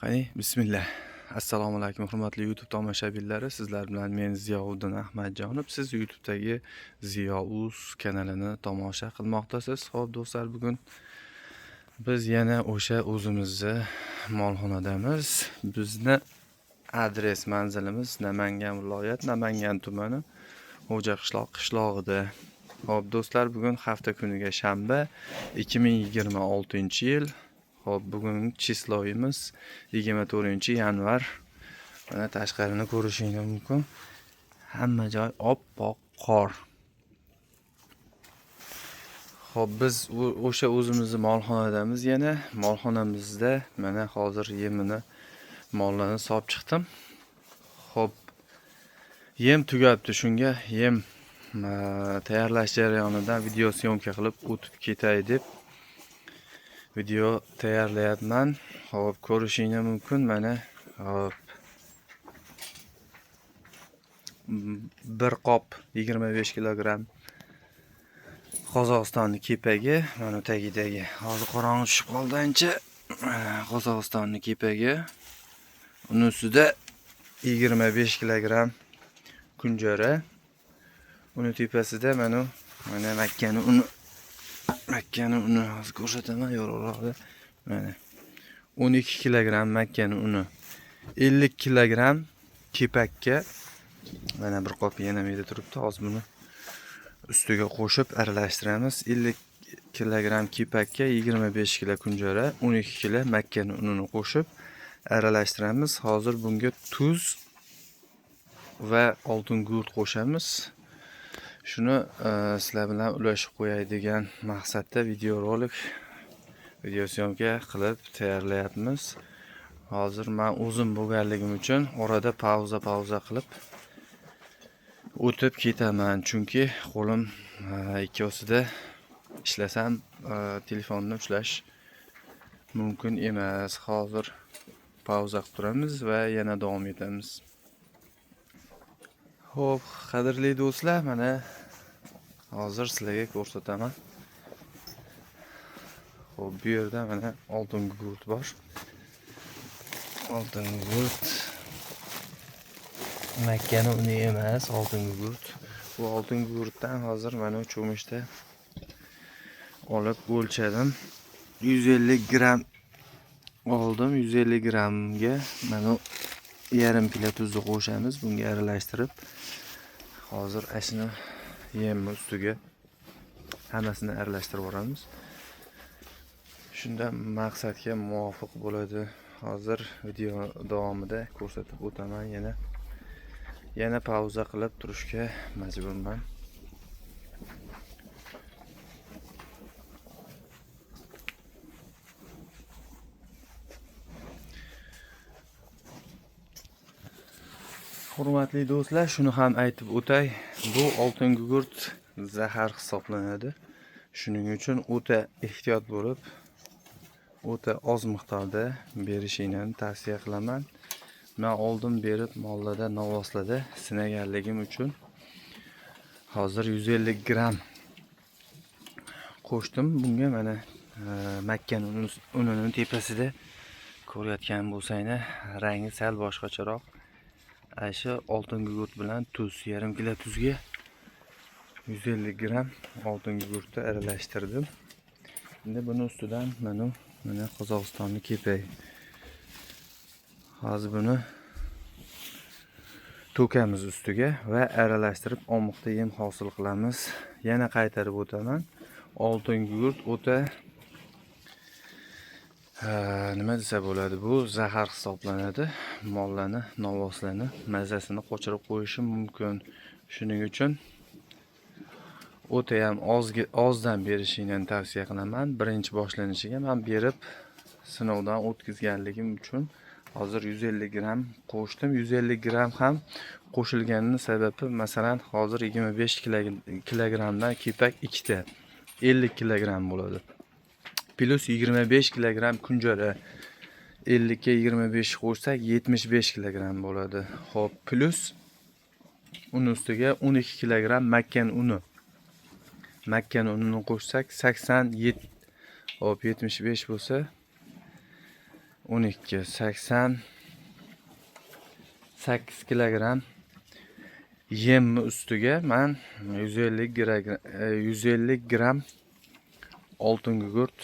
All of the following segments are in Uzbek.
Qani, bismillah. Assalomu alaykum hurmatli YouTube tomoshabinlari. Sizlar bilan men Ziyovuddin Ahmadjonov. Siz YouTube'dagi Ziyovuz kanalini tomosha qilmoqdasiz. Xo'p do'stlar, bugun biz yana o'sha o'zimizni molxonadamiz. Bizni adres manzilimiz Namangan viloyat, Namangan tumani, Xo'jaqishloq qishlog'ida. Xo'p do'stlar, bugun hafta kuniga shanba, 2026-yil. Hop, bugungi chisloyimiz 24-yanvar. Mana tashqarini ko'rishingiz mumkin. Hamma joy oppoq qor. Hop, biz o'sha o'zimizni molxonadamiz. Yana molxonamizda mana hozir yemini mollarni solib chiqdim. Hop, yem tugabdi, shunga yem tayyorlash jarayonidan video syomka qilib o'tib ketay deb video tayyorlayapman. Hop, ko'rishingiz mumkin. Mana hop, bir qop 25 kilogramm Qozog'istonning kepagi, mana tagidagi. Hozir qorong'i tushib qoldi ancha. Qozog'istonning kepagi. Uning ustida 25 kilogramm kunjara. Uning tepasida mana makkani uni hozir ko'rsataman yorug'roqda. Mana 12 kilogramm makkani uni, 50 kilogramm kepakka mana bir qop yana meda turibdi. Hozir buni ustiga qo'shib aralashtiramiz. 50 kilogramm kepakka 25 kilo kunjara, 12 kilo makkani unini qo'shib aralashtiramiz. Hozir bunga tuz va oltin gurt qo'shamiz. Shuni sizlar bilan ulashib qo'yay degan maqsadda video syomka qilib tayyorlayapmiz. Hozir men o'zim bo'lganligim uchun orada pauza qilib o'tib ketaman, chunki qo'lim ikkovsida ishlasam telefonni ushlash mumkin emas. Hozir pauza qilib turamiz va yana davom etamiz. Xo'p, qadrli do'stlar, mana hozir sizlarga ko'rsataman. Xo'p, bu yerda mana oltin gurt bor. Oltin gurt makkani uni emas, oltin gurt. Bu oltin gurtdan hozir mana cho'mishda olib o'lchadim. 150 gramm oldim. 150 grammga mana yarim kilo tuzni qo'shamiz. Bunga aralashtirib hozir ashini yemni ustiga hammasini aralashtirib yuboramiz. Shunda maqsadga muvofiq bo'ladi. Hozir video davomida ko'rsatib o'taman. Yana pauza qilib turishga majburman. Hurmatli do'stlar, shuni ham aytib o'tay. Bu oltin gugurt zahar hisoblanadi. Shuning uchun o'ta ehtiyot bo'lib, o'ta oz miqdorda berishingni tavsiya qilaman. Men oldin berib mollarda, novvoslarda sinaganligim uchun hozir 150 gramm qo'shdim. Bunga mana makkani unining tepasida ko'rayotgan bo'lsanglar, rangi sal boshqacharoq. Shu oltin gugurt bilan tuz, yarim kilo tuzga 150 gramm oltin gugurtni aralashtirdim. Endi buni ustidan mana Qozog'istonning kepagi. Hozir buni to'kamiz ustiga va aralashtirib omoqda yem hosil qilamiz. Yana qaytarib o'taman. Oltin gugurt o'ta nima desa bo'ladi, bu zahar hisoblanadi. Mollarni, novvoslarni mazasini qochirib qo'yishi mumkin. Shuning uchun o'ta ham ozdan berishingni tavsiya qilaman. Birinchi boshlanishiga men berib sinovdan o'tkazganligim uchun hozir 150 gramm qo'shdim. 150 gramm ham qo'shilganining sababi, masalan, hozir 25 kilogrammdan kepak ikkita 50 kilogramm bo'ladi. Plus 25 kilogramm kunjara. 50 ga 25 qo'shsak 75 kilogramm bo'ladi. Xo'p, plus uning ustiga 12 kilogramm makkan uni. Makkan unini qo'shsak 87. Hop, 75 bo'lsa 12, 88 kilogram yemni ustiga men 150 gram oltin gugurt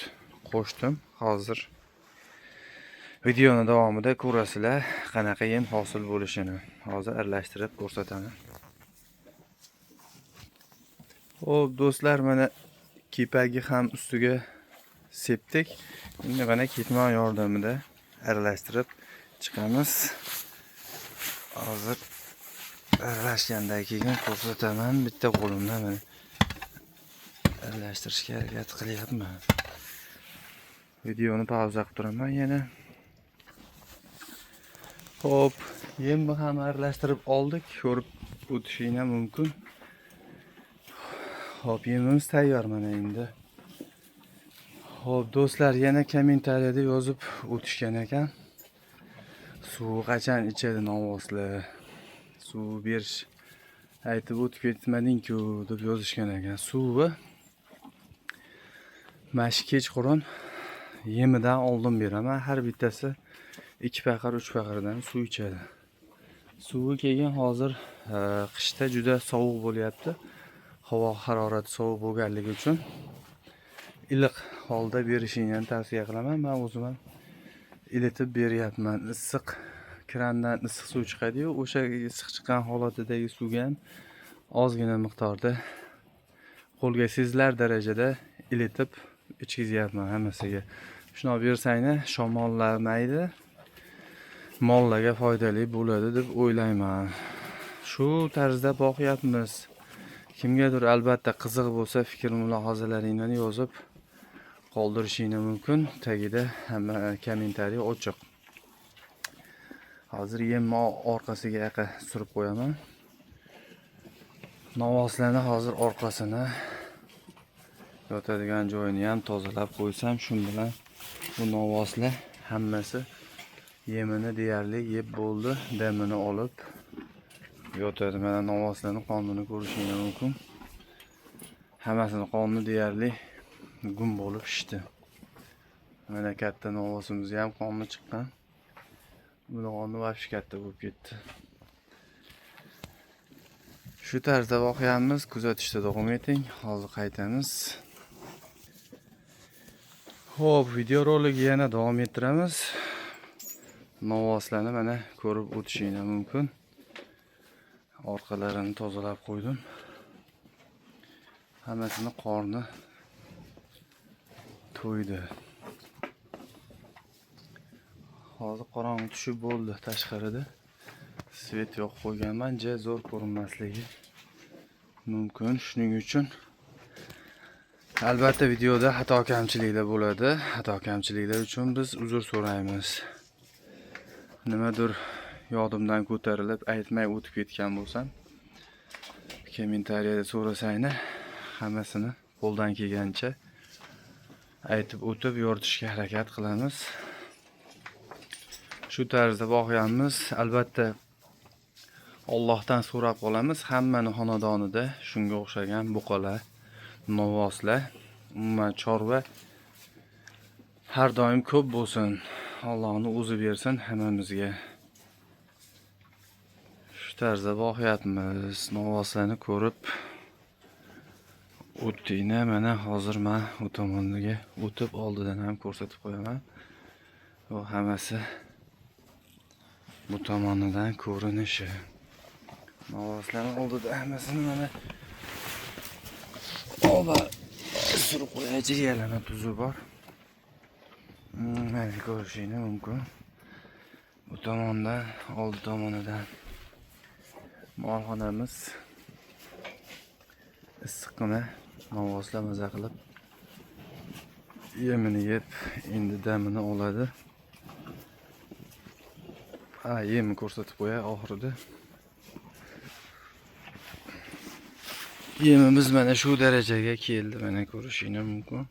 qo'shdim. Hozir videoni davomida ko'rasizlar qanaqa yem hosil bo'lishini. Hozir aralashtirib ko'rsataman. Xo'p, do'stlar, mana kepagi ham ustiga sepdik. Endi mana ketmon yordamida aralashtirib chiqamiz. Hozir aralashgandan keyin ko'rsataman. Bitta qo'limda mana aralashtirishga harakat qilyapman. Videoni pauza qilib turaman yana. Xo'p, yemni ham aralashtirib oldik. Ko'rib o'tishinglar mumkin. Xo'p, yemimiz tayyor mana endi. Xo'p, do'stlar, yana kommentariyada yozib o'tishgan ekan. Suv qachon ichadi novvoslar? Suv berish aytib o'tib ketmading-ku deb yozishgan ekan. Suvi mashi kechqurun yemidan oldin beraman. Har bittasi 2 paqir 3 paqirdan suv ichadi. Suvi keyin hozir qishda juda sovuq bo'lyapti. Havo harorati sovuq bo'lganligi uchun iliq holda berishingni tavsiya qilaman. Men o'zim ham ilitib beryapman. Issiq krandan issiq suv chiqadi-yu, o'sha issiq chiqqan holatidagi suvga ham ozgina miqdorda qo'lga sezilar darajada ilitib ichkizyapman hammasiga. Shuni bersanglar shamollanmaydi, mollarga foydali bo'ladi deb o'ylayman. Shu tarzda boqyapmiz. Kimgadir albatta qiziq bo'lsa, fikr mulohazalaringni yozib qoldirishinglar mumkin. Tagida hamma kommentariy ochiq. Hozir yemni orqasiga yaqa surib qo'yaman. Novvoslarni hozir orqasini yotadigan joyini ham tozalab qo'ysam, shu bilan bu novvoslar hammasi yemini deyarli yeb bo'ldi, damini olib yotadi. Mana novvoslarning qonini ko'rishingiz mumkin. Hammasini qonni deyarli gum bo'lib pishdi. Mana katta novvosimiz ham qonni chiqqan. Buni qonni vaqti katta bo'lib ketdi. Shu tarzda voqeamiz, kuzatishda davom eting. Hozir qaytamiz. Xo'p, video roligi yana davom ettiramiz. Novvoslarni mana ko'rib o'tishingiz mumkin. Orqalarini tozalab qo'ydim. Hammasini qorni to'ydi. Hozir qorong'i tushib bo'ldi tashqarida. Svet yo'q qo'yganman, zo'r ko'rinmasligi mumkin. Shuning uchun albatta videoda xato kamchiliklar bo'ladi. Xato kamchiliklar uchun biz uzr so'raymiz. Nimadir yodimdan ko'tarilib aytmay o'tib ketgan bo'lsam, kommentariyada so'rasanglar, hammasini qo'ldan kelgancha aytib o'tib yoritishga harakat qilamiz. Shu tarzda voqeamiz. Albatta Allohdan so'rab qolamiz. Hammani xonadonida shunga o'xshagan buqalar, novvoslar, umuman chorva har doim ko'p bo'lsin. Allohning o'zi bersin hammamizga. Shu tarzda voqeamiz. Novvoslarni ko'rib o'tdinglar. Mana hozir men u tomoniga o'tib oldidan ham ko'rsatib qo'yaman. Bu hammasi bu tomonidan ko'rinishi. Novvoslarning oldida hammasini mana surib qo'yaychi, yalama tuzi bor. Mana ko'rishingiz mumkin. Bu tomondan, oldi tomonidan molxonamiz. Issiqqina novvoslar maza qilib yemini yeb, endi damini oladi. Yemni ko'rsatib qo'yay oxirida. Yemimiz mana shu darajaga keldi. Mana ko'rishingiz mumkin.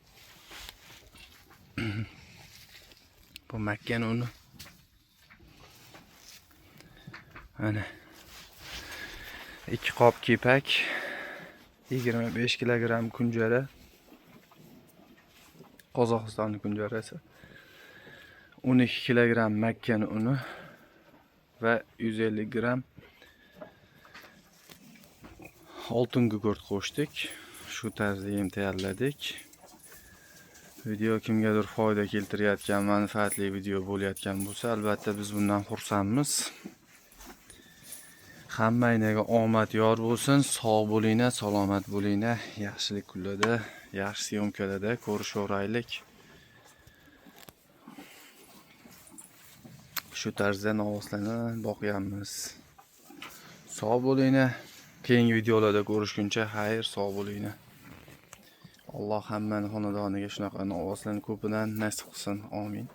Bu makkan uni. Mana 2 qop kepak, 25 kilogram kunjara. Qozog'istonning kunjarasi. 12 kilogramm makkani uni va 150 gram oltin gugurt qo'shdik. Shu tarzda yem tayyorladik. Video kimgadir foyda keltirayotgan, manfaatli video bo'layotgan bo'lsa, albatta biz bundan xursandmiz. Hammanglarga omad yor bo'lsin, sog' bo'linglar, salomat bo'linglar. Yaxshilik kunlarda, yaxshi syomkalarda ko'rishaveraylik. Shu tarzda novvoslarni boqyapmiz. Sog' bo'linglar. Keyingi videolarda ko'rishguncha xayr, sog' bo'linglar. Alloh hammani xonadoniga shunaqa novvoslarni ko'pidan nasib qilsin. Amin.